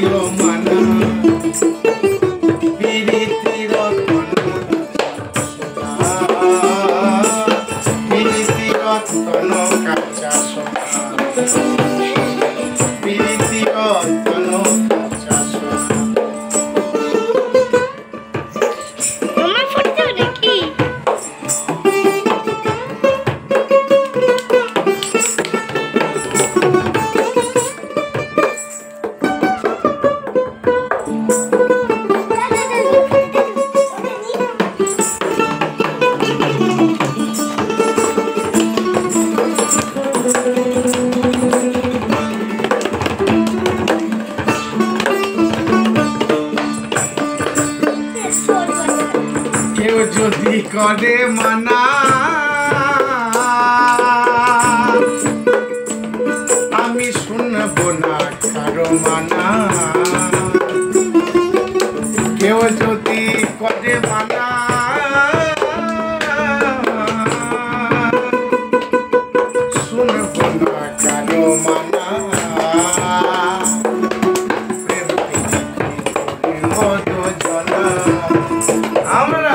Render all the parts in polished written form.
দিও মানা পিরিতি রতন পিরিতি রতন কাঁচা সোনা পিরিতি রতন কাঁচা সোনা আমার ফটো দেখি কেউ যদি করে মানা আমি শুনব না কারো মানা কেউ যদি করে মানা শুনব না কারো মানা প্রেম প্রীতি জনা আমরা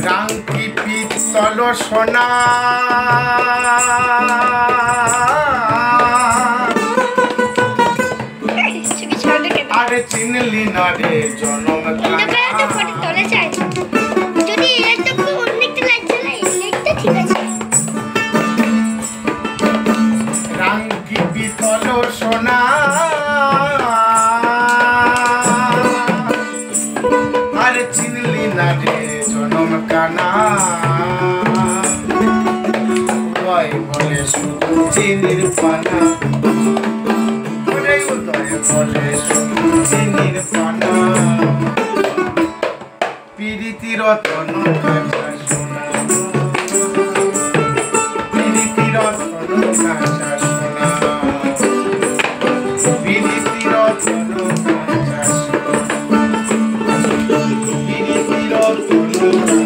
রাঙ্কি পিতল সোনা আরে চিনলি না রে জনম রাঙ্কি পিতল সোনা আরে চিনলি না রে জনম কানা উদয় বলে শুধু চিনির পানা উদয় বলে শুধু চিনির পানা পিরিতি রতন কাঁচা সোনা পিরিতি রতন কাঁচা সোনা পিরিতি রতন কাঁচা সোনা পিরিতি রতন